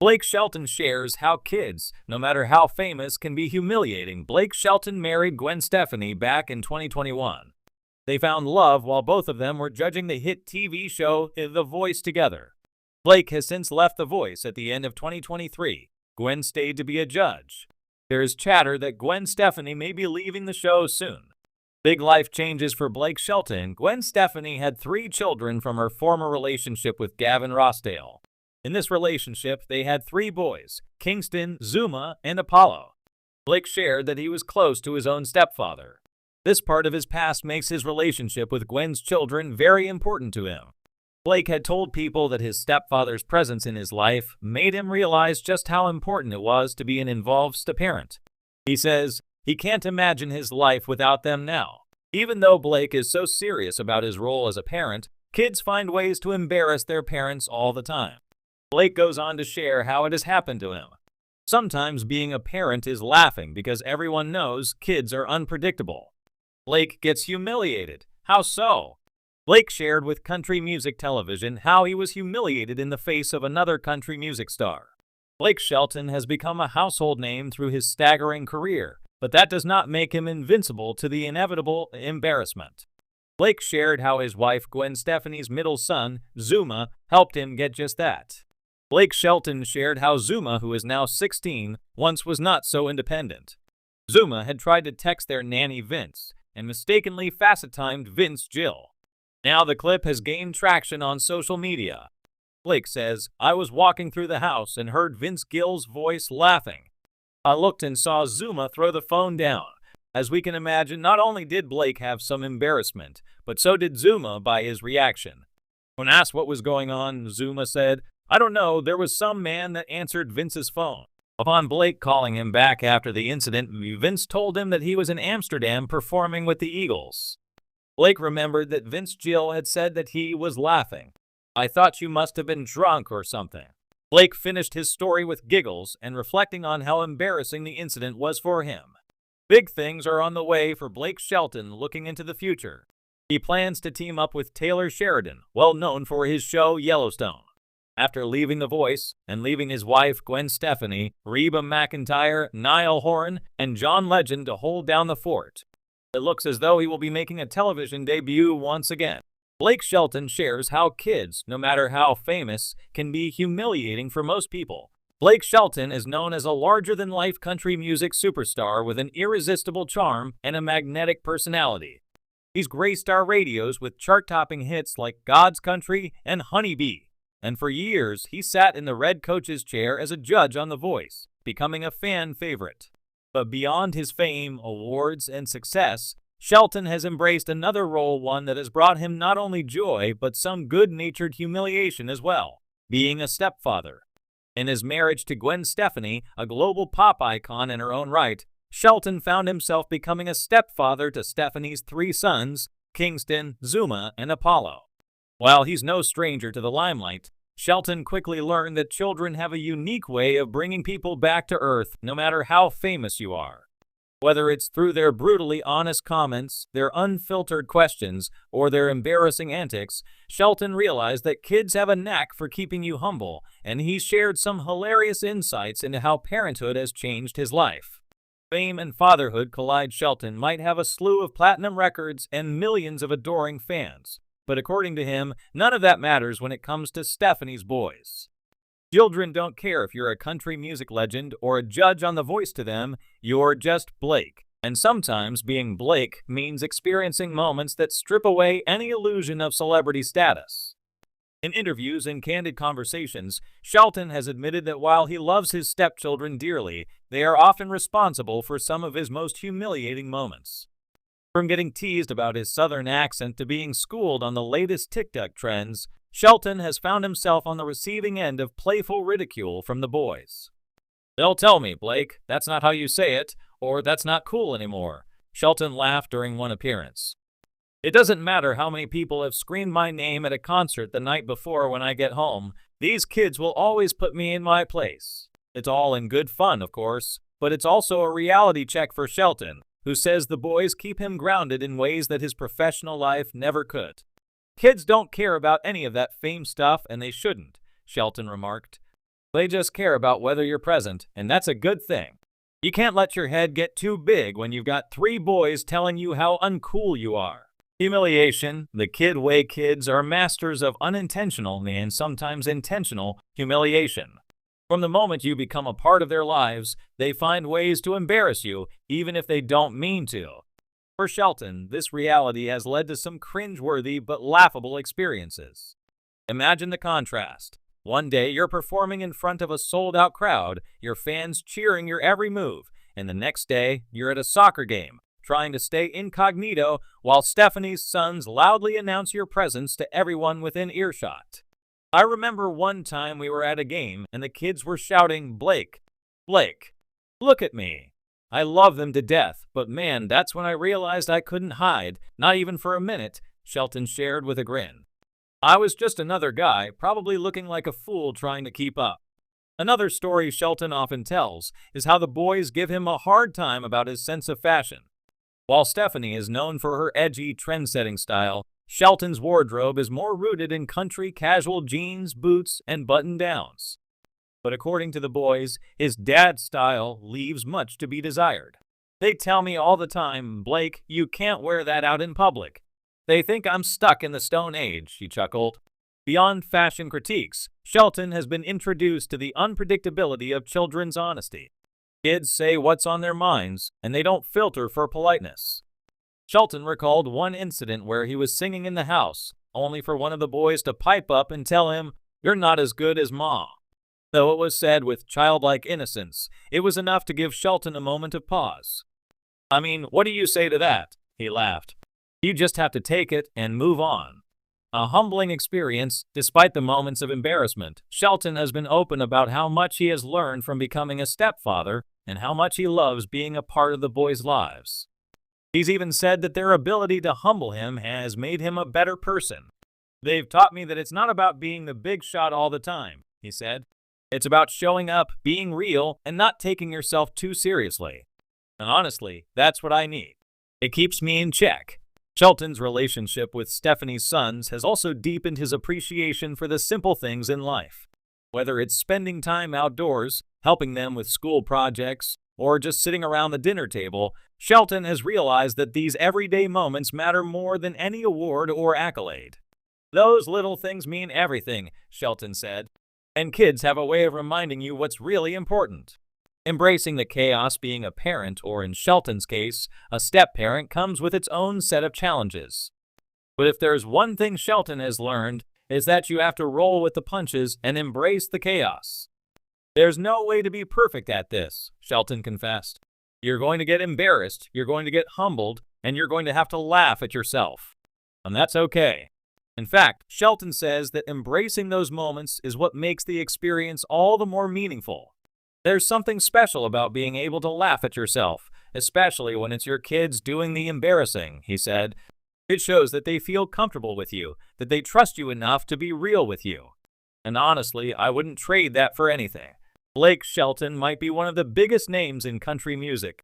Blake Shelton shares how kids, no matter how famous, can be humiliating. Blake Shelton married Gwen Stefani back in 2021. They found love while both of them were judging the hit TV show The Voice together. Blake has since left The Voice at the end of 2023. Gwen stayed to be a judge. There is chatter that Gwen Stefani may be leaving the show soon. Big life changes for Blake Shelton. Gwen Stefani had 3 children from her former relationship with Gavin Rossdale. In this relationship, they had 3 boys, Kingston, Zuma, and Apollo. Blake shared that he was close to his own stepfather. This part of his past makes his relationship with Gwen's children very important to him. Blake had told people that his stepfather's presence in his life made him realize just how important it was to be an involved step-parent. He says he can't imagine his life without them now. Even though Blake is so serious about his role as a parent, kids find ways to embarrass their parents all the time. Blake goes on to share how it has happened to him. Sometimes being a parent is laughing because everyone knows kids are unpredictable. Blake gets humiliated. How so? Blake shared with Country Music Television how he was humiliated in the face of another country music star. Blake Shelton has become a household name through his staggering career, but that does not make him invincible to the inevitable embarrassment. Blake shared how his wife Gwen Stefani's middle son, Zuma, helped him get just that. Blake Shelton shared how Zuma, who is now 16, once was not so independent. Zuma had tried to text their nanny Vince and mistakenly facetimed Vince Jill. Now the clip has gained traction on social media. Blake says, "I was walking through the house and heard Vince Gill's voice laughing. I looked and saw Zuma throw the phone down." As we can imagine, not only did Blake have some embarrassment, but so did Zuma by his reaction. When asked what was going on, Zuma said, "I don't know, there was some man that answered Vince's phone." Upon Blake calling him back after the incident, Vince told him that he was in Amsterdam performing with the Eagles. Blake remembered that Vince Gill had said that he was laughing. "I thought you must have been drunk or something." Blake finished his story with giggles and reflecting on how embarrassing the incident was for him. Big things are on the way for Blake Shelton looking into the future. He plans to team up with Taylor Sheridan, well known for his show Yellowstone. After leaving The Voice and leaving his wife Gwen Stefani, Reba McEntire, Niall Horan, and John Legend to hold down the fort, it looks as though he will be making a television debut once again. Blake Shelton shares how kids, no matter how famous, can be humiliating for most people. Blake Shelton is known as a larger-than-life country music superstar with an irresistible charm and a magnetic personality. He's graced our radios with chart-topping hits like God's Country and Honey Bee. And for years, he sat in the red coach's chair as a judge on The Voice, becoming a fan favorite. But beyond his fame, awards, and success, Shelton has embraced another role, one that has brought him not only joy, but some good-natured humiliation as well, being a stepfather. In his marriage to Gwen Stefani, a global pop icon in her own right, Shelton found himself becoming a stepfather to Stefani's 3 sons, Kingston, Zuma, and Apollo. While he's no stranger to the limelight, Shelton quickly learned that children have a unique way of bringing people back to earth no matter how famous you are. Whether it's through their brutally honest comments, their unfiltered questions, or their embarrassing antics, Shelton realized that kids have a knack for keeping you humble, and he shared some hilarious insights into how parenthood has changed his life. Fame and fatherhood collide. Shelton might have a slew of platinum records and millions of adoring fans. But according to him, none of that matters when it comes to Stefani's boys. Children don't care if you're a country music legend or a judge on The Voice. To them, you're just Blake. And sometimes being Blake means experiencing moments that strip away any illusion of celebrity status. In interviews and candid conversations, Shelton has admitted that while he loves his stepchildren dearly, they are often responsible for some of his most humiliating moments. From getting teased about his southern accent to being schooled on the latest TikTok trends, Shelton has found himself on the receiving end of playful ridicule from the boys. "They'll tell me, Blake, that's not how you say it, or that's not cool anymore," Shelton laughed during one appearance. "It doesn't matter how many people have screamed my name at a concert the night before. When I get home, these kids will always put me in my place." It's all in good fun, of course, but it's also a reality check for Shelton, who says the boys keep him grounded in ways that his professional life never could. "Kids don't care about any of that fame stuff, and they shouldn't," Shelton remarked. They just care about whether you're present, and that's a good thing. You can't let your head get too big when you've got 3 boys telling you how uncool you are. Humiliation. The kid way kids are masters of unintentional and sometimes intentional humiliation. From the moment you become a part of their lives, they find ways to embarrass you, even if they don't mean to. For Shelton, this reality has led to some cringeworthy but laughable experiences. Imagine the contrast. One day you're performing in front of a sold-out crowd, your fans cheering your every move, and the next day you're at a soccer game, trying to stay incognito while Stephanie's sons loudly announce your presence to everyone within earshot. I remember one time we were at a game and the kids were shouting, "Blake, Blake, look at me." I love them to death, but man, that's when I realized I couldn't hide, not even for a minute, Shelton shared with a grin. I was just another guy, probably looking like a fool trying to keep up. Another story Shelton often tells is how the boys give him a hard time about his sense of fashion. While Stephanie is known for her edgy, trend-setting style, Shelton's wardrobe is more rooted in country casual jeans, boots, and button-downs. But according to the boys, his dad's style leaves much to be desired. They tell me all the time, "Blake, you can't wear that out in public." They think I'm stuck in the Stone Age, she chuckled. Beyond fashion critiques, Shelton has been introduced to the unpredictability of children's honesty. Kids say what's on their minds, and they don't filter for politeness. Shelton recalled one incident where he was singing in the house, only for one of the boys to pipe up and tell him, "You're not as good as Ma." Though it was said with childlike innocence, it was enough to give Shelton a moment of pause. "I mean, what do you say to that?" he laughed. "You just have to take it and move on." A humbling experience, despite the moments of embarrassment. Shelton has been open about how much he has learned from becoming a stepfather and how much he loves being a part of the boys' lives. He's even said that their ability to humble him has made him a better person. "They've taught me that it's not about being the big shot all the time," he said. "It's about showing up, being real, and not taking yourself too seriously. And honestly, that's what I need. It keeps me in check." Shelton's relationship with Stephanie's sons has also deepened his appreciation for the simple things in life. Whether it's spending time outdoors, helping them with school projects, or just sitting around the dinner table, Shelton has realized that these everyday moments matter more than any award or accolade. "Those little things mean everything," Shelton said. "And kids have a way of reminding you what's really important." Embracing the chaos being a parent, or in Shelton's case, a step-parent, comes with its own set of challenges. But if there's one thing Shelton has learned, it's that you have to roll with the punches and embrace the chaos. "There's no way to be perfect at this," Shelton confessed. "You're going to get embarrassed, you're going to get humbled, and you're going to have to laugh at yourself. And that's okay." In fact, Shelton says that embracing those moments is what makes the experience all the more meaningful. "There's something special about being able to laugh at yourself, especially when it's your kids doing the embarrassing," he said. "It shows that they feel comfortable with you, that they trust you enough to be real with you. And honestly, I wouldn't trade that for anything." Blake Shelton might be one of the biggest names in country music,